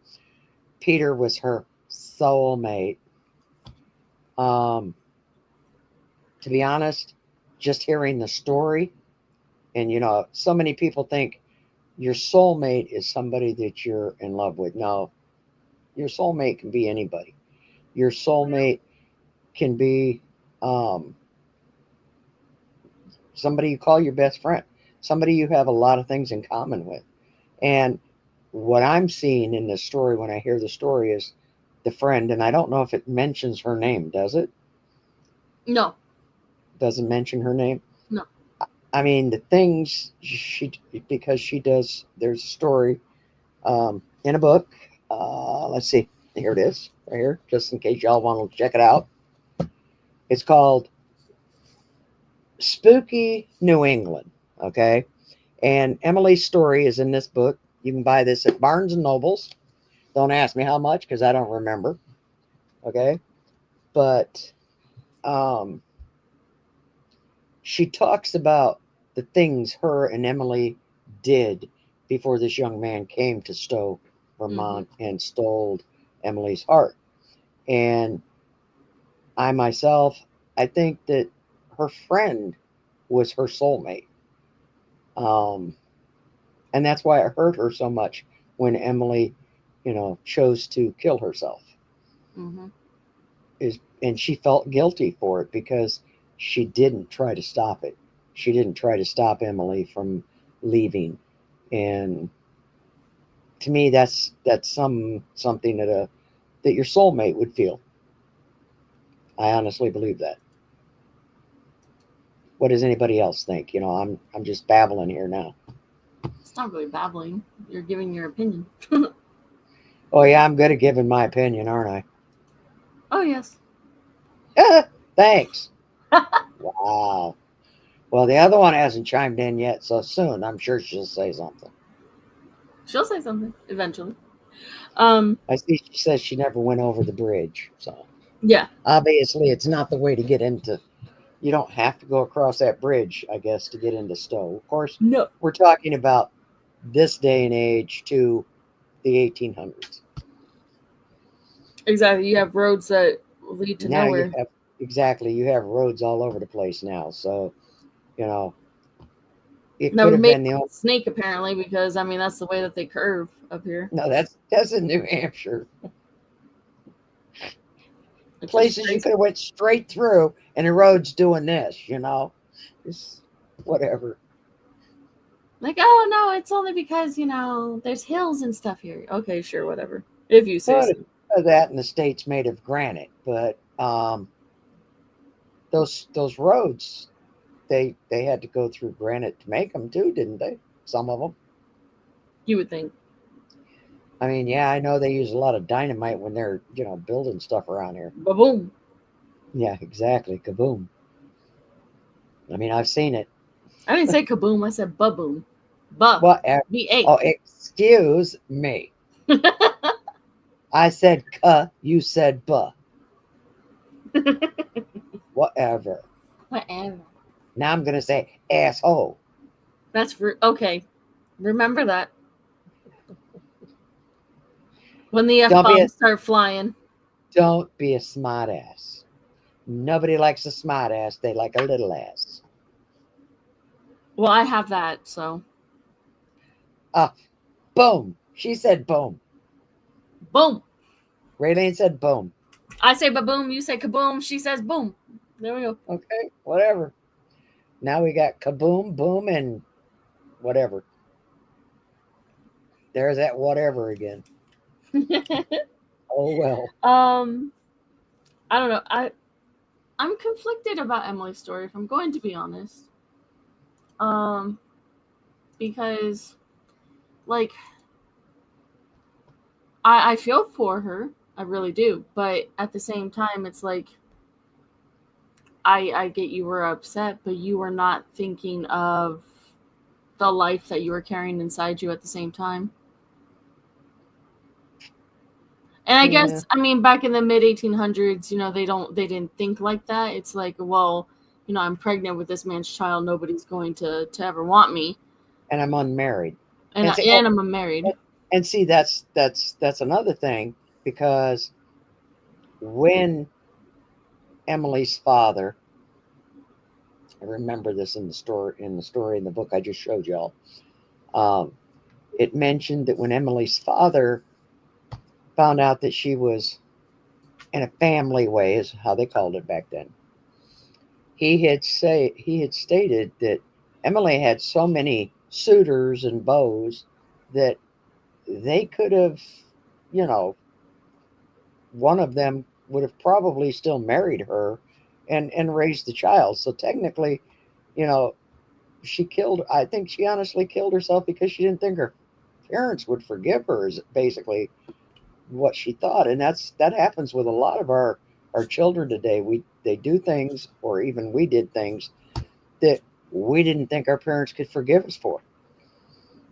Peter was her soulmate. Um, to be honest, just hearing the story, and so many people think your soulmate is somebody that you're in love with. No, your soulmate can be anybody. Your soulmate can be um, somebody you call your best friend, somebody you have a lot of things in common with. And what I'm seeing in this story when I hear the story is the friend, and I don't know if it mentions her name, does it? No. Doesn't mention her name. No. I mean, the things she, because she does, there's a story in a book. Let's see, here it is, right here, just in case y'all want to check it out. It's called Spooky New England, okay? And Emily's story is in this book. You can buy this at Barnes and Nobles. Don't ask me how much because I don't remember, okay? But um, she talks about the things her and Emily did before this young man came to Stowe, Mm-hmm. Vermont, and stole Emily's heart. And I myself, I think that her friend was her soulmate. Um, and that's why it hurt her so much when Emily, chose to kill herself. Mm-hmm. And she felt guilty for it because she didn't try to stop it. She didn't try to stop Emily from leaving. And to me, that's something that your soulmate would feel. I honestly believe that. What does anybody else think? I'm just babbling here now. It's not really babbling. You're giving your opinion. Oh yeah, I'm good at giving my opinion, aren't Oh yes. I? Thanks. Wow. Well, the other one hasn't chimed in yet, so soon I'm sure she'll say something. She'll say something eventually. Um. I see she says she never went over the bridge, so Yeah. obviously it's not the way to get into. You don't have to go across that bridge, I guess, to get into Stowe. Of course, No. we're talking about this day and age to the 1800s. Exactly. You have roads that lead to Now you nowhere. have exactly you have roads all over the place now, so you know it That could would have make been the only. snake apparently because I mean that's the way that they curve up here, No, that's in New Hampshire. which is Places you crazy. could have went straight through, and the road's doing this. Just whatever. Like, oh no, it's only because there's hills and stuff here. Okay, sure, whatever. If you say But so. that in the states made of granite, but those roads they had to go through granite to make them too, didn't they? Some of them. You would think. I mean, yeah, I know they use a lot of dynamite when they're building stuff around here. Ba boom. Yeah, exactly. Kaboom. I mean, I've seen it. I didn't say kaboom. I said ba boom. Ba. What? B-A. Oh, excuse me. I said "ka," you said "buh." Whatever. Whatever. Now I'm gonna say asshole. Okay. Remember that when the f Don't be a bombs start flying. don't be a smart ass. Nobody likes a smart ass. They like a little ass. Well, I have that, so Ah, boom. She said boom. boom. Raylene said boom. I say ba boom. You say kaboom. She says boom. There we go. Okay, whatever. Now we got kaboom, boom, and whatever. There's that whatever again. Oh well. um, I don't know. I'm conflicted about Emily's story. If I'm going to be honest, um, because like I feel for her, I really do, but at the same time, it's like I get you were upset, but you were not thinking of the life that you were carrying inside you at the same time. And I Yeah, guess I mean back in the mid 1800s, they didn't think like that. It's like, well, I'm pregnant with this man's child. Nobody's going to ever want me, and I'm unmarried. and And say, oh, and I'm married. And see, that's another thing because when Emily's father, I remember this in the story in the book I just showed y'all. Um, it mentioned that when Emily's father found out that she was in a family way, is how they called it back then. He had stated that Emily had so many suitors and beaux that they could have, you know, one of them would have probably still married her and raised the child. So technically, you know, she killed. I think she honestly killed herself because she didn't think her parents would forgive her. Is basically what she thought, and that happens with a lot of our children today. They do things, or even we did things that we didn't think our parents could forgive us for,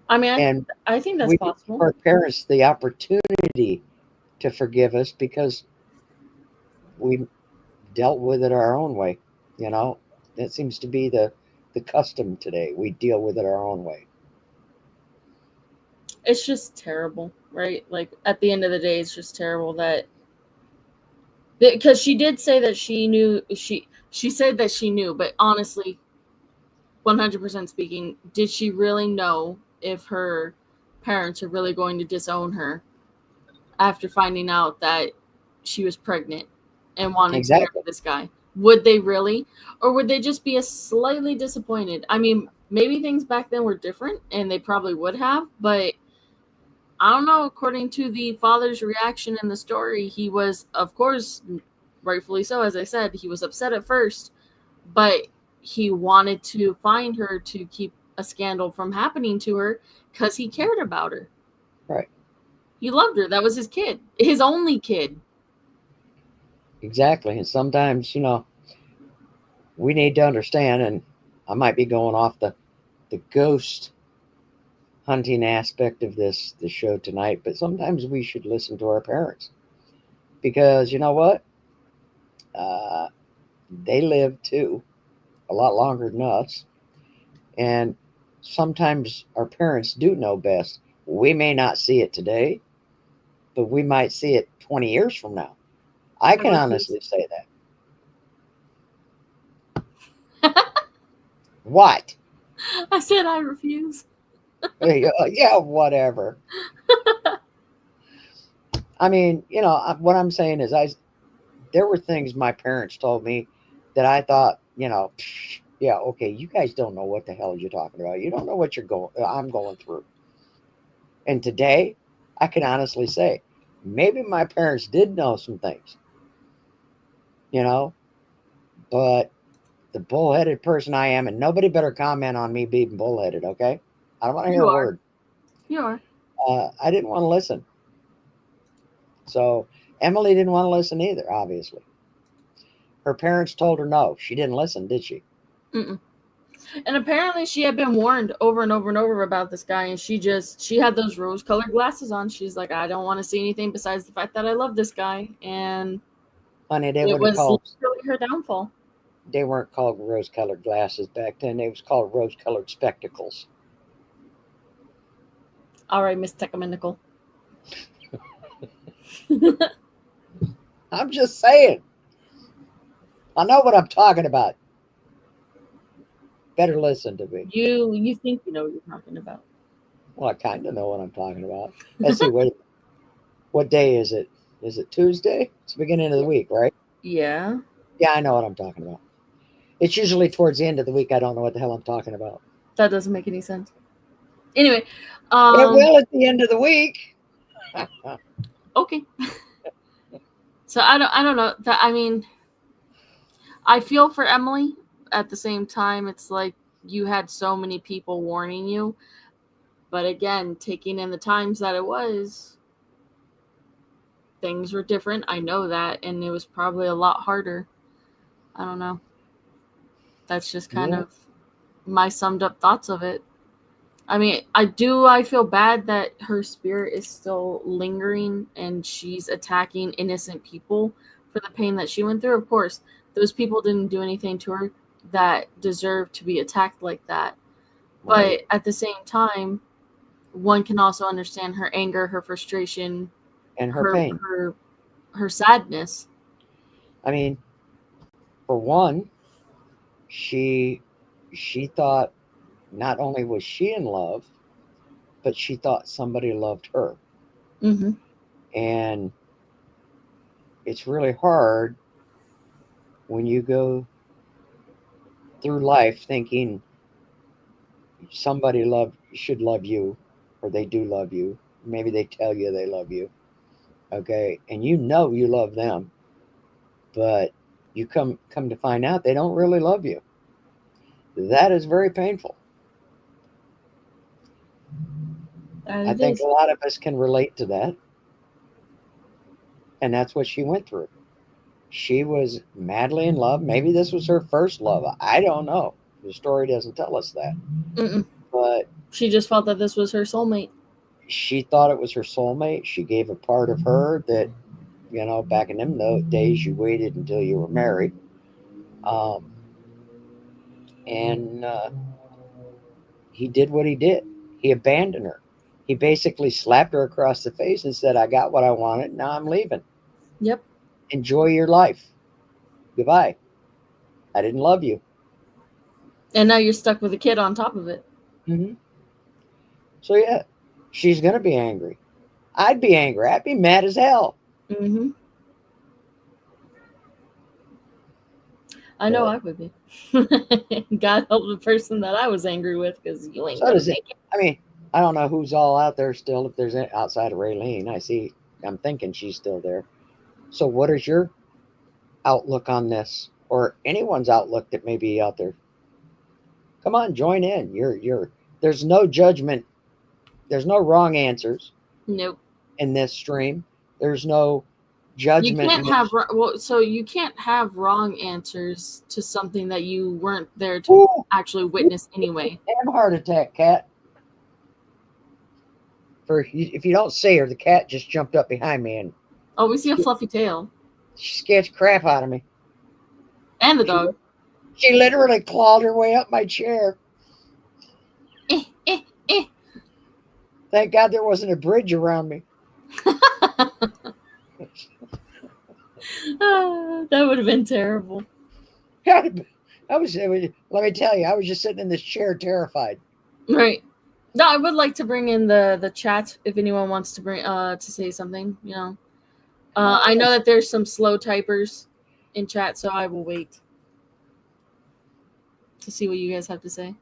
I mean, and I think that's we didn't give possible. our parents the opportunity to forgive us because we dealt with it our own way. You know, that seems to be the custom today. We deal with it our own way. It's just terrible, right? Like at the end of the day, it's just terrible that because she did say that she knew she said that she knew, but honestly, 100% speaking, did she really know if her parents are really going to disown her after finding out that she was pregnant and wanting to marry Exactly. this guy? Would they really? Or would they just be a slightly disappointed? I mean, maybe things back then were different and they probably would have, but I don't know. According to the father's reaction in the story, he was, of course, rightfully so, as I said, he was upset at first, but he wanted to find her to keep a scandal from happening to her because he cared about her. Right. He loved her. That was his kid, his only kid. Exactly. And sometimes, we need to understand, and I might be going off the ghost hunting aspect of this show tonight, but sometimes we should listen to our parents because you know what? Uh, they live too a lot longer than us, and sometimes our parents do know best. We may not see it today, but we might see it 20 years from now. I I can refuse. honestly say that. What? I said I refuse. Yeah, whatever. I mean, what I'm saying is, there were things my parents told me that I thought, yeah, okay, you guys don't know what the hell you're talking about. You don't know what I'm going through. And today, I can honestly say, maybe my parents did know some things, you know, but the bullheaded person I am, and nobody better comment on me being bullheaded, okay? I don't want to hear You a are. word. You are. I didn't want to listen. So Emily didn't want to listen either, obviously. Her parents told her no. She didn't listen, did she? Mm-mm. And apparently she had been warned over and over and over about this guy, and she had those rose colored glasses on. She's like, I don't want to see anything besides the fact that I love this guy, and Honey, it was literally her downfall. they weren't called rose colored glasses back then. They was called rose colored spectacles. All right, Miss Tecumenical. I'm just saying. I know what I'm talking about. Better listen to me. You think you know what you're talking about? Well, I kind of know what I'm talking about. Let's see. What day is it? Is it Tuesday? It's the beginning of the week, right? Yeah, Yeah, I know what I'm talking about. It's usually towards the end of the week. I don't know what the hell I'm talking about. that doesn't make any sense. Anyway, It will at the end of the week. okay. So I don't know that. I mean, I feel for Emily. At the same time, it's like you had so many people warning you, but again, taking in the times that it was, things were different. I know that, and it was probably a lot harder. I don't know. That's just kind Yeah, of my summed up thoughts of it. I mean, I feel bad that her spirit is still lingering and she's attacking innocent people for the pain that she went through. Of course, those people didn't do anything to her that deserved to be attacked like that. right. But at the same time, one can also understand her anger, her frustration, and her her pain. her her sadness. I mean, for one, she she thought not only was she in love, but she thought somebody loved her. Hmm. And it's really hard when you go through life thinking somebody should love you, or they do love you. Maybe they tell you they love you, okay, and you know you love them, but you come to find out they don't really love you. That is very painful. That I it think is. a lot of us can relate to that, and that's what she went through. She was madly in love. Maybe this was her first love. I don't know. The story doesn't tell us that, Mm-mm. but She just felt that this was her soulmate. she thought it was her soulmate. She gave a part of her that, back in them days, you waited until you were married. Um, and he did what he did. He abandoned her. He basically slapped her across the face and said, I got what I wanted. Now I'm leaving. Yep. Enjoy your life. Goodbye. I didn't love you. And now you're stuck with a kid on top of it. Hmm. So, yeah, she's going to be angry. I'd be angry. I'd be mad as hell. Hmm. I know But I would be. God help the person that I was angry with, because you ain't so gonna does it. make it. I mean, I don't know who's all out there still. If there's outside of Raylene, I'm thinking she's still there. So, what is your outlook on this, or anyone's outlook that may be out there? Come on, join in. There's no judgment. There's no wrong answers Nope. in this stream. There's no You judgment in can't have this. so you can't have wrong answers to something that you weren't there to Ooh, actually witness anyway. damn heart attack, cat. If you don't see her, the cat just jumped up behind me and Oh, we see a she, fluffy tail she scared the crap out of me. and the She dog. she literally clawed her way up my chair. Eh, eh, eh. Thank God there wasn't a bridge around me. That would have been terrible. Let me tell you, I was just sitting in this chair terrified. Right. No, I would like to bring in the chat if anyone wants to bring to say something. I know that there's some slow typers in chat, so I will wait to see what you guys have to say.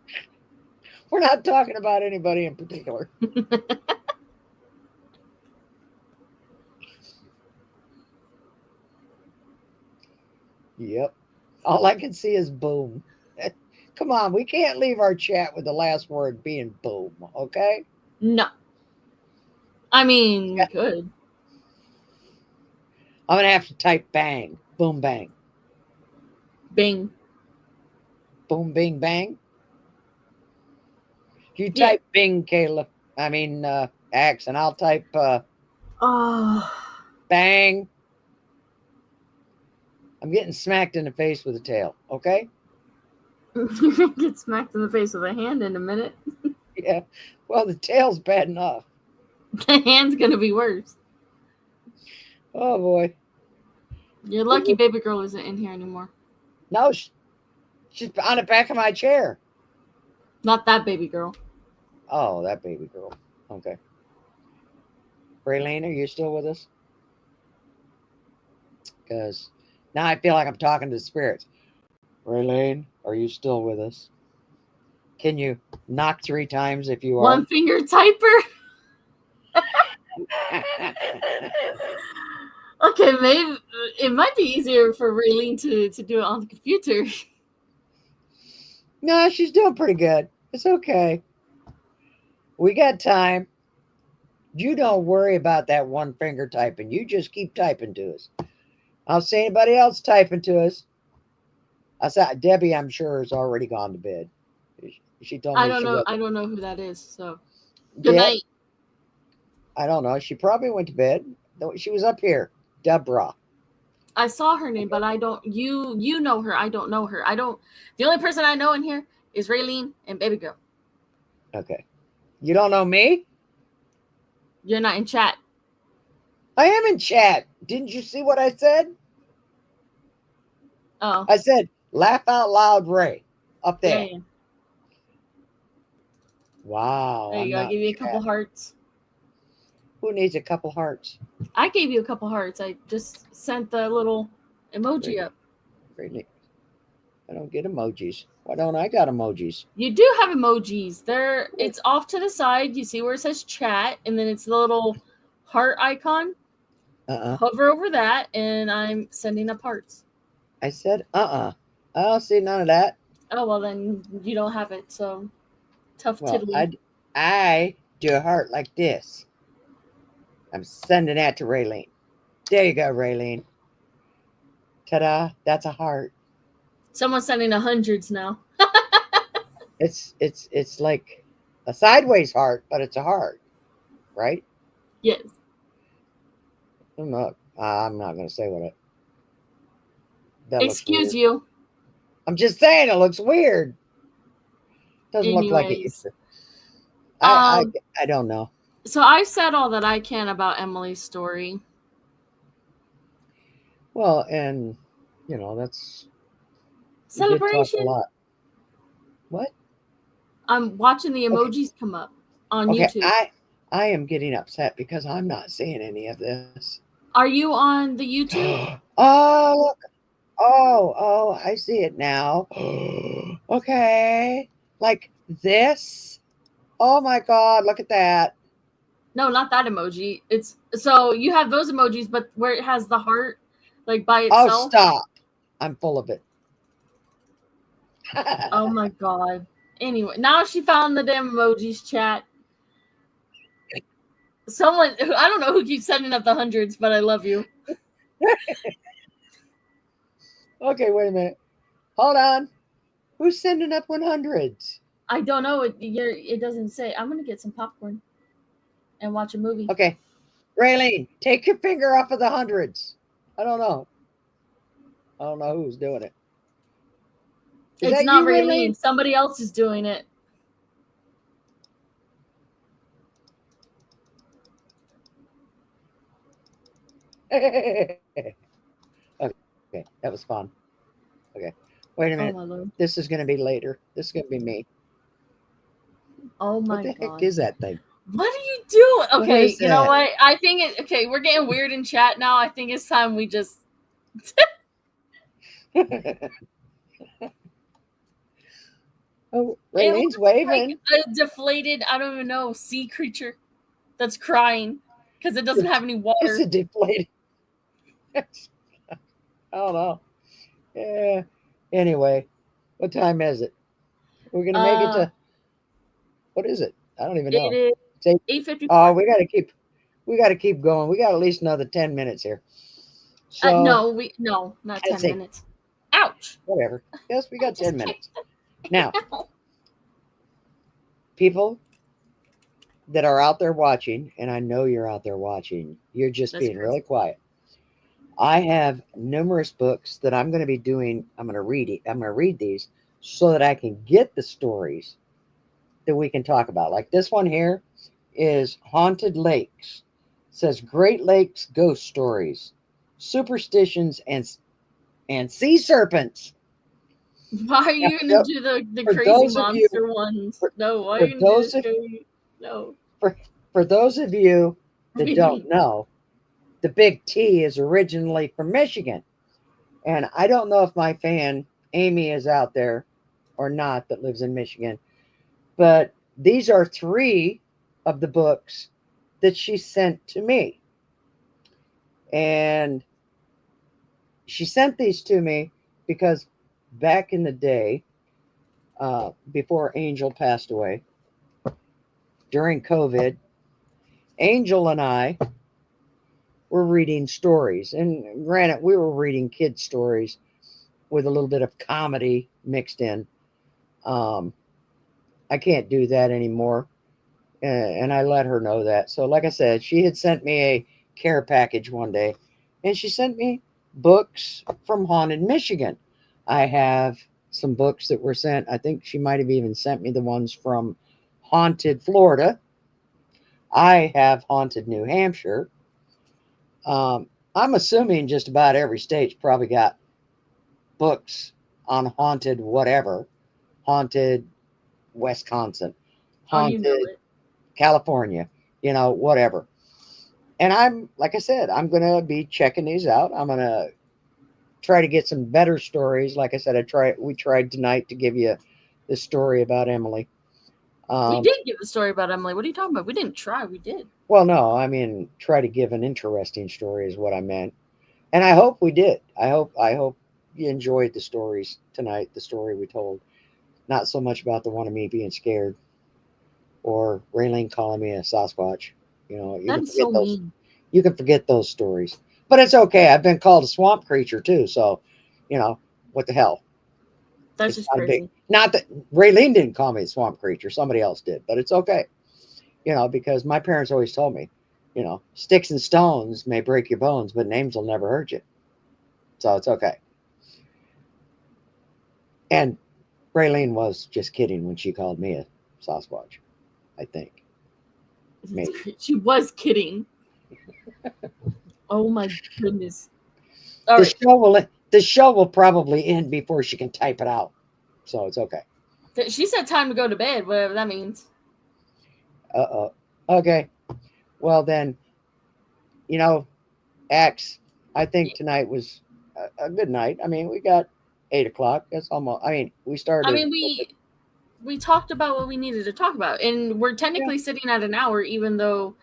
We're not talking about anybody in particular. Yep. All I can see is boom. Come on, we can't leave our chat with the last word being boom, okay? No. I mean, we could. I'm going to have to type bang, boom, bang, Bing. boom, bing, bang. You Yeah. type bing, Caleb. I mean, X, and I'll type Oh. bang. I'm getting smacked in the face with a tail, okay? You're going to get smacked in the face with a hand in a minute. Yeah. Well, the tail's bad enough. The hand's going to be worse. Oh, boy. You're lucky baby girl isn't in here anymore. No, she's on the back of my chair. Not that baby girl. Oh, that baby girl. Okay. Raylene, are you still with us? Because now I feel like I'm talking to the spirits. Raylene, are you still with us? Can you knock 3 times if you are? One finger typer? Okay, maybe it might be easier for Raylene to do it on the computer. No, she's doing pretty good. It's okay. We got time. You don't worry about that one finger typing. You just keep typing to us. I don't see anybody else typing to us. I said Debbie, I'm sure, has already gone to bed. She told me I don't she know. wasn't. I don't know who that is. So, good Yep. night. I don't know. She probably went to bed. She was up here. Deborah. I saw her name, but I don't. You know her. I don't know her. I don't. The only person I know in here is Raylene and Baby Girl. Okay. You don't know me? You're not in chat. I am in chat. Didn't you see what I said? Oh, I said, laugh out loud, Ray, up yeah, there. yeah. Wow, There I'm you go. I not gave you a in couple chat. hearts. Who needs a couple hearts? I gave you a couple hearts. I just sent the little emoji Really? up. Really? I don't get emojis. Why don't I got emojis? You do have emojis. There, it's off to the side. You see where it says chat, and then it's the little heart icon. Uh-uh. Hover over that, and I'm sending up hearts. I said, uh-uh. I don't see none of that. Oh well, then you don't have it. So tough Well, tiddly. I do a heart like this. I'm sending that to Raylene. There you go, Raylene. Ta-da! That's a heart. Someone's sending hundreds now. It's like a sideways heart, but it's a heart, right? Yes. I'm not gonna say what it. That looks Excuse weird. you. I'm just saying it looks weird. Doesn't look like it used Anyways, to. I I um, I don't know. so I've said all that I can about Emily's story. Well, and that's we did talk a Celebration. lot. What? I'm watching the Okay. emojis come up on Okay. YouTube. I am getting upset because I'm not seeing any of this. Are you on the YouTube? Oh, look. Oh, I see it now. Okay. Like this. Oh my God, look at that. No, not that emoji. It's so you have those emojis, but where it has the heart, like by Oh, itself. stop. I'm full of it. Oh my god. Anyway, now she found the damn emojis chat. Someone, I don't know who keeps sending up the hundreds, but I love you. Okay, wait a minute. Hold on. Who's sending up 100s? I don't know. It doesn't say. I'm gonna get some popcorn and watch a movie. Okay. Raylene, take your finger off of the hundreds. I don't know. I don't know who's doing it. Is It's that not you, Raylene? Raylene. Somebody else is doing it. Okay, that was fun. Okay. Wait a Oh minute. my lord. This is going to be later. This is going to be me. Oh What my the heck god. is that thing? What are you doing? What Okay, is you know that? what? I think it. Okay, we're getting weird in chat now. I think it's time we just. Oh, It Raylene's looks like waving. a deflated, I don't even know, sea creature that's crying because it doesn't have any It's water. a deflated. I don't know. Yeah. Anyway, what time is it? We're gonna make it Uh, to what is it? I don't even it know. is It's eight. 8:54. Oh, we gotta keep going. We got at least another 10 minutes here. So No, not let's 10 see. minutes. Ouch! Whatever. Yes, we I got just 10 minutes. kicked Now, it. people that are out there watching, and I know you're out there watching, you're just That's being crazy. really quiet. I have numerous books that I'm going to be doing. I'm going to read it. I'm going to read these so that I can get the stories that we can talk about. Like this one here is Haunted Lakes. It says Great Lakes ghost stories, superstitions, and sea serpents. Why are Now, you gonna do the for crazy those of you, monster ones? for, No, why are for you gonna do those the of scary? No. for, for those of you that don't Really? know, the Big T is originally from Michigan. And I don't know if my fan Amy is out there or not that lives in Michigan, but these are three of the books that she sent to me. And she sent these to me because back in the day, before Angel passed away, during COVID, Angel and I were reading stories. And granted, we were reading kids' stories with a little bit of comedy mixed in. Um, I can't do that anymore. And I let her know that. So, like I said, she had sent me a care package one day, and she sent me books from Haunted Michigan. I have some books that were sent. I think she might have even sent me the ones from Haunted Florida. I have haunted New Hampshire. I'm assuming just about every state's probably got books on haunted whatever, haunted Wisconsin, Oh, you know haunted it. California, whatever. And I'm, like I said, I'm going to be checking these out. I'm going to try to get some better stories. Like I said, we tried tonight to give you the story about Emily. We Um, did give a story about Emily. What are you talking about? We didn't try. We did. well, no, I mean, try to give an interesting story is what I meant. And I hope we did. I hope you enjoyed the stories tonight, the story we told. Not so much about the one of me being scared or Raylene calling me a Sasquatch. You That can is forget so those. mean. You can forget those stories. But it's okay. I've been called a swamp creature too, so what the hell? That's It's just not a big. crazy. Not that Raylene didn't call me a swamp creature. Somebody else did, but it's okay. Because my parents always told me, sticks and stones may break your bones, but names will never hurt you. So it's okay. And Raylene was just kidding when she called me a Sasquatch. I think maybe She was kidding. Oh my goodness. All the right. show will the show will probably end before she can type it out, so it's okay. She said time to go to bed, whatever that means. Uh-oh. Okay. Well then, you know, X. I think tonight was a good night. I mean, we got 8 o'clock. That's almost. I mean, we I started. mean, we talked about what we needed to talk about, and we're Yeah. technically sitting at an hour, even though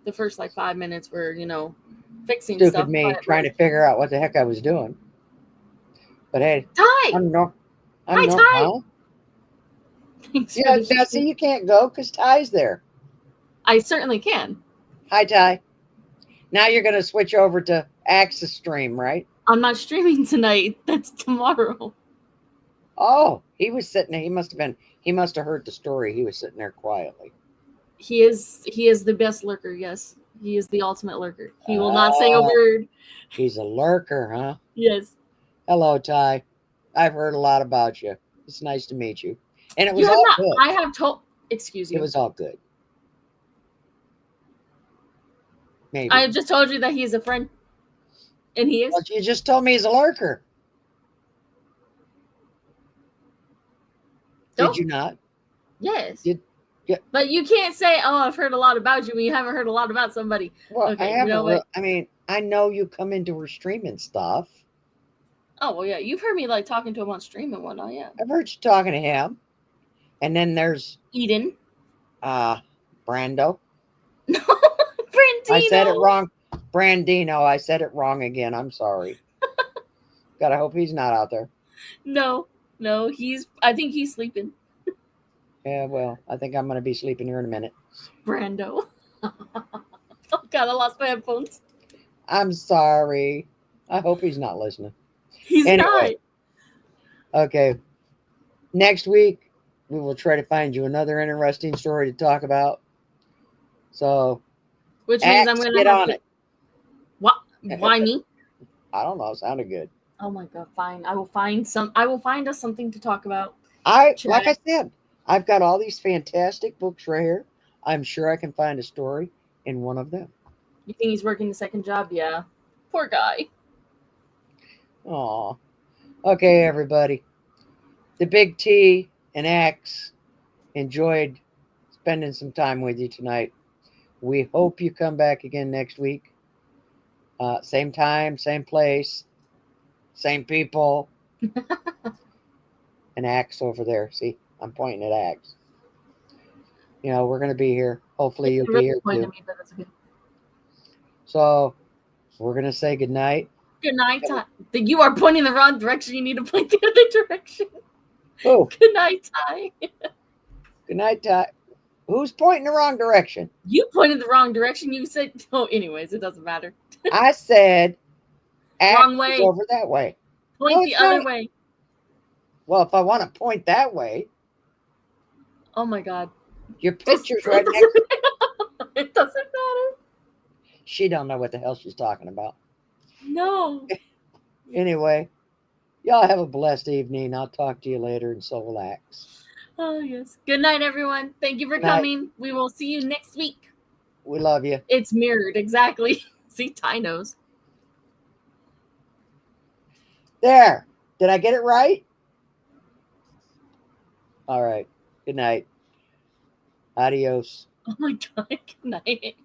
the first like 5 minutes were fixing Stupid stuff. me But trying to figure out what the heck I was doing. But hey, Ty, I'm no. I'm hi no. Ty. Huh? Thanks for Yeah. the Now see, stream. you can't go because Ty's there. I certainly can. Hi, Ty. Now you're gonna switch over to Axis Stream, right? I'm not streaming tonight. That's tomorrow. Oh, he was sitting there. He must have been. He must have heard the story. He was sitting there quietly. He is the best lurker. Yes, he is the ultimate lurker. He will not say a Oh, word. he's a lurker, huh? Yes, Hello, Ty. I've heard a lot about you. It's nice to meet you. And it you was have all not. good. I have told. Excuse It you. was all good. Maybe. I just told you that he is a friend, and he is. Well, you just told me he's a lurker. Did Don't. you not? Yes. Did yeah. But you can't say, "Oh, I've heard a lot about you" when you haven't heard a lot about somebody. Well, I Okay, you haven't know what? real. I mean, I know you come into her streaming stuff. Oh well, yeah, you've heard me like talking to him on stream and whatnot. Yeah, I've heard you talking to him. And then there's Eden, uh Brando. no, I said it Brandino. wrong. Brandino. I said it wrong again. I'm sorry. God, I hope he's not out there. No, no, he's. I think he's sleeping. Yeah, well, I think I'm going to be sleeping here in a minute. Brando. Oh God, I lost my headphones. I'm sorry. I hope he's not listening. He's not. Anyway, okay. Next week, we will try to find you another interesting story to talk about. So, Which means I'm Axe, gonna get have on to. it. What? Why me? I don't know. Sounded good. Oh my God, fine. I will find some. I will find us something to talk about. Like Chat. I said, I've got all these fantastic books right here. I'm sure I can find a story in one of them. You think he's working the second job? Yeah. Poor guy. Aw. Okay, everybody. The Big T and Axe enjoyed spending some time with you tonight. We hope you come back again next week. Same time, same place, same people. And Axe over there. See, I'm pointing at Axe. We're going to be here. Hopefully, you'll You're be really here pointing too. at me, but that's okay. So, we're going to say goodnight. Good night, Ty. You are pointing the wrong direction. You need to point the other direction. Oh, Good night, Ty. good night, Ty. Who's pointing the wrong direction? You pointed the wrong direction. You said, oh, anyways, it doesn't matter. I said Axe Wrong is way. over that way. Point No, the it's other not. way. Well, if I want to point that way, Oh my God. your Just, picture's right next. it doesn't matter. She don't know what the hell she's talking about. No. Anyway, y'all have a blessed evening. I'll talk to you later, and so will Axe. Oh, yes. Good night, everyone. Thank you for Good night. coming. We will see you next week. We love you. It's mirrored, exactly. See, Ty knows. There. Did I get it right? All right. Good night. Adios. Oh my god, good night.